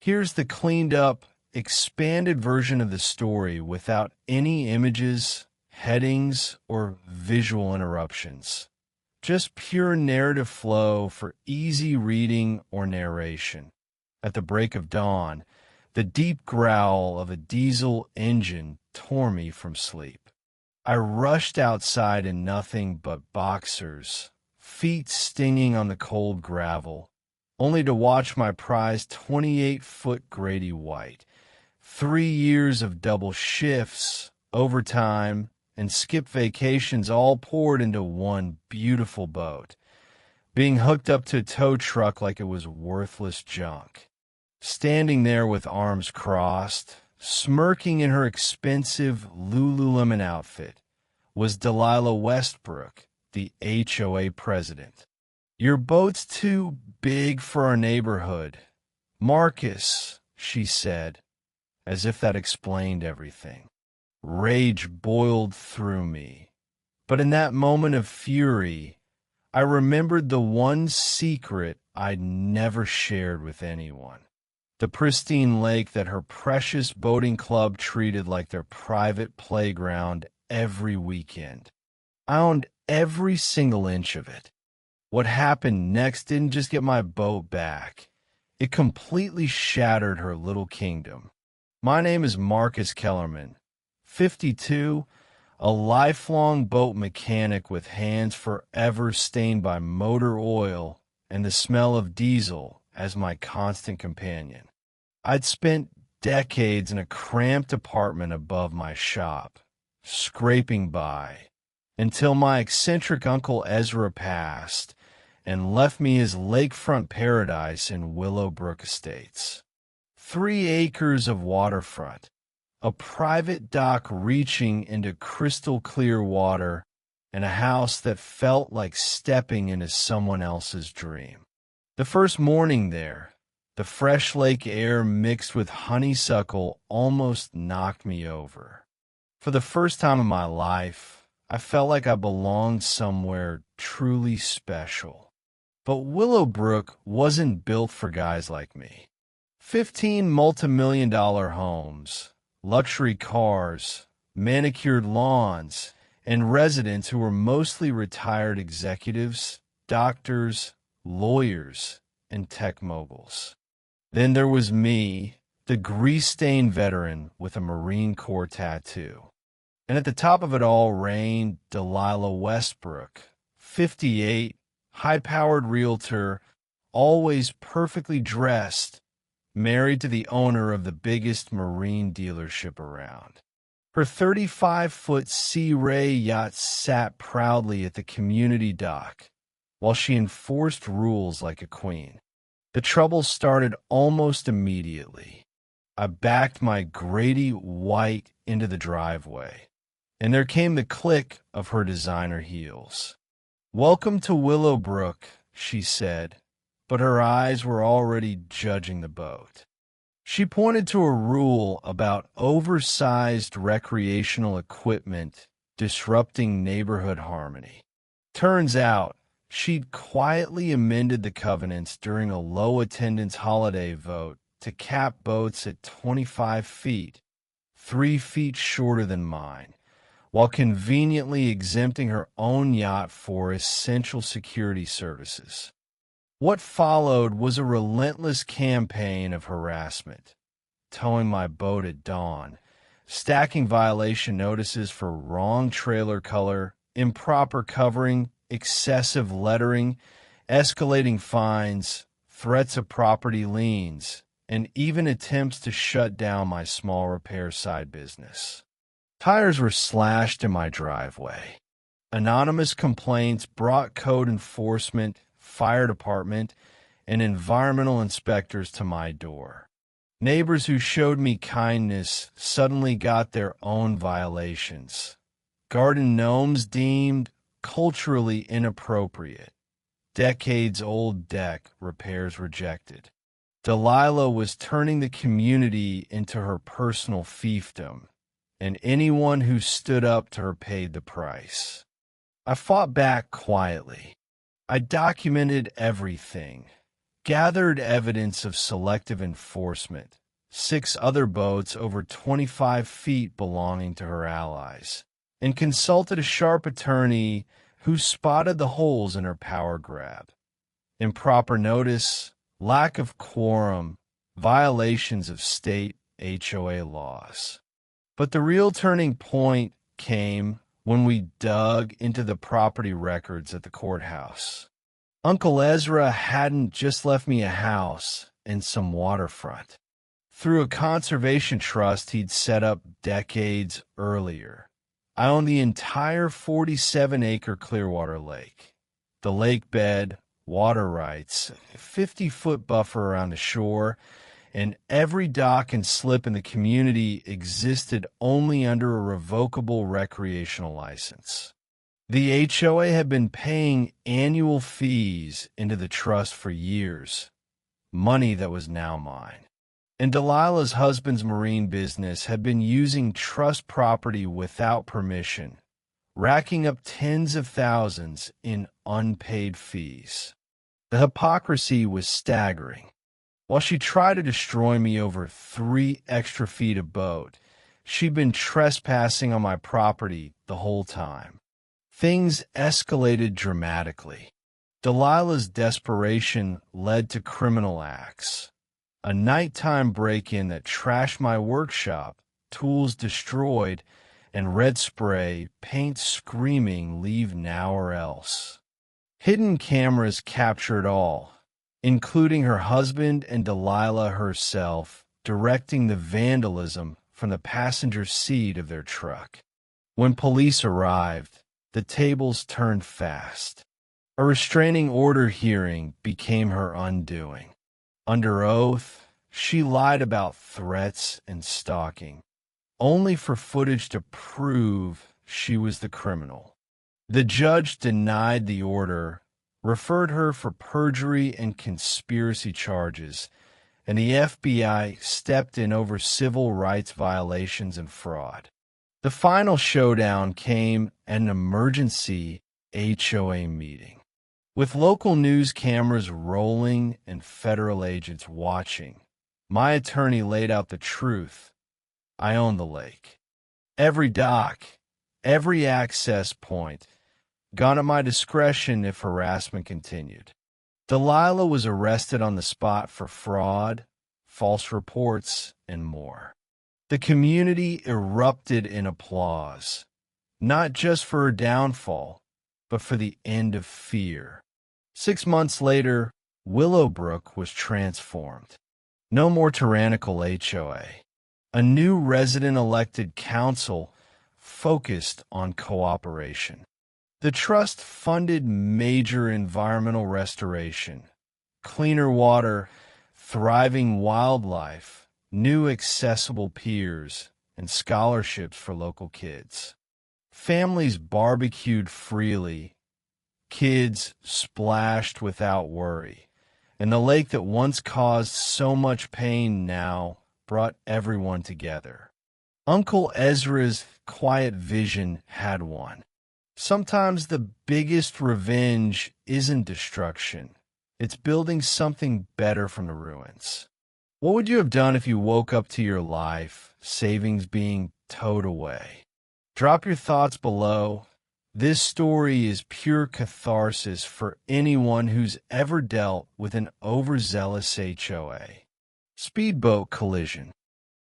Here's the cleaned up, expanded version of the story without any images, headings, or visual interruptions. Just pure narrative flow for easy reading or narration. At the break of dawn, the deep growl of a diesel engine tore me from sleep. I rushed outside in nothing but boxers, feet stinging on the cold gravel, only to watch my prized 28-foot Grady White, 3 years of double shifts, overtime, and skip vacations all poured into one beautiful boat, being hooked up to a tow truck like it was worthless junk. Standing there with arms crossed, smirking in her expensive Lululemon outfit, was Delilah Westbrook, the HOA president. "Your boat's too big for our neighborhood, Marcus," she said, as if that explained everything. Rage boiled through me. But in that moment of fury, I remembered the one secret I'd never shared with anyone. The pristine lake that her precious boating club treated like their private playground every weekend. I owned every single inch of it. What happened next didn't just get my boat back. It completely shattered her little kingdom. My name is Marcus Kellerman, 52, a lifelong boat mechanic with hands forever stained by motor oil and the smell of diesel as my constant companion. I'd spent decades in a cramped apartment above my shop, scraping by, until my eccentric Uncle Ezra passed and left me his lakefront paradise in Willowbrook Estates. 3 acres of waterfront, a private dock reaching into crystal clear water, and a house that felt like stepping into someone else's dream. The first morning there, the fresh lake air mixed with honeysuckle almost knocked me over. For the first time in my life, I felt like I belonged somewhere truly special. But Willowbrook wasn't built for guys like me. 15 multi-million-dollar homes, luxury cars, manicured lawns, and residents who were mostly retired executives, doctors, lawyers, and tech moguls. Then there was me, the grease-stained veteran with a Marine Corps tattoo. And at the top of it all reigned Delilah Westbrook, 58, high-powered realtor, always perfectly dressed, married to the owner of the biggest marine dealership around. Her 35-foot Sea Ray yacht sat proudly at the community dock, while she enforced rules like a queen. The trouble started almost immediately. I backed my Grady White into the driveway, and there came the click of her designer heels. "Welcome to Willowbrook," she said, but her eyes were already judging the boat. She pointed to a rule about oversized recreational equipment disrupting neighborhood harmony. Turns out, she'd quietly amended the covenants during a low-attendance holiday vote to cap boats at 25 feet, 3 feet shorter than mine, while conveniently exempting her own yacht for essential security services. What followed was a relentless campaign of harassment, towing my boat at dawn, stacking violation notices for wrong trailer color, improper covering, excessive lettering, escalating fines, threats of property liens, and even attempts to shut down my small repair side business. Tires were slashed in my driveway. Anonymous complaints brought code enforcement, fire department, and environmental inspectors to my door. Neighbors who showed me kindness suddenly got their own violations. Garden gnomes deemed culturally inappropriate. Decades-old deck repairs rejected. Delilah was turning the community into her personal fiefdom, and anyone who stood up to her paid the price. I fought back quietly. I documented everything. gathered evidence of selective enforcement, 6 other boats over 25 feet belonging to her allies, and consulted a sharp attorney who spotted the holes in her power grab. Improper notice, lack of quorum, violations of state HOA laws. But the real turning point came when we dug into the property records at the courthouse. Uncle Ezra hadn't just left me a house and some waterfront. Through a conservation trust he'd set up decades earlier, I owned the entire 47-acre Clearwater Lake. The lake bed, water rights, 50-foot buffer around the shore, and every dock and slip in the community existed only under a revocable recreational license. The HOA had been paying annual fees into the trust for years, money that was now mine. And Delilah's husband's marine business had been using trust property without permission, racking up tens of thousands in unpaid fees. The hypocrisy was staggering. While she tried to destroy me over 3 extra feet of boat, she'd been trespassing on my property the whole time. Things escalated dramatically. Delilah's desperation led to criminal acts. A nighttime break-in that trashed my workshop, tools destroyed, and red spray, paint screaming, "Leave now or else." Hidden cameras captured all, including her husband and Delilah herself, directing the vandalism from the passenger seat of their truck. When police arrived, the tables turned fast. A restraining order hearing became her undoing. Under oath, she lied about threats and stalking, only for footage to prove she was the criminal. The judge denied the order, referred her for perjury and conspiracy charges, and the FBI stepped in over civil rights violations and fraud. The final showdown came at an emergency HOA meeting. With local news cameras rolling and federal agents watching, my attorney laid out the truth. I own the lake. Every dock, every access point, gone at my discretion if harassment continued. Delilah was arrested on the spot for fraud, false reports, and more. The community erupted in applause, not just for her downfall, but for the end of fear. 6 months later, Willowbrook was transformed. No more tyrannical HOA. A new resident-elected council focused on cooperation. The trust funded major environmental restoration, cleaner water, thriving wildlife, new accessible piers, and scholarships for local kids. Families barbecued freely, kids splashed without worry, and the lake that once caused so much pain now brought everyone together. Uncle Ezra's quiet vision had won. Sometimes the biggest revenge isn't destruction. It's building something better from the ruins. What would you have done if you woke up to your life savings being towed away? Drop your thoughts below. This story is pure catharsis for anyone who's ever dealt with an overzealous HOA. Speedboat collision.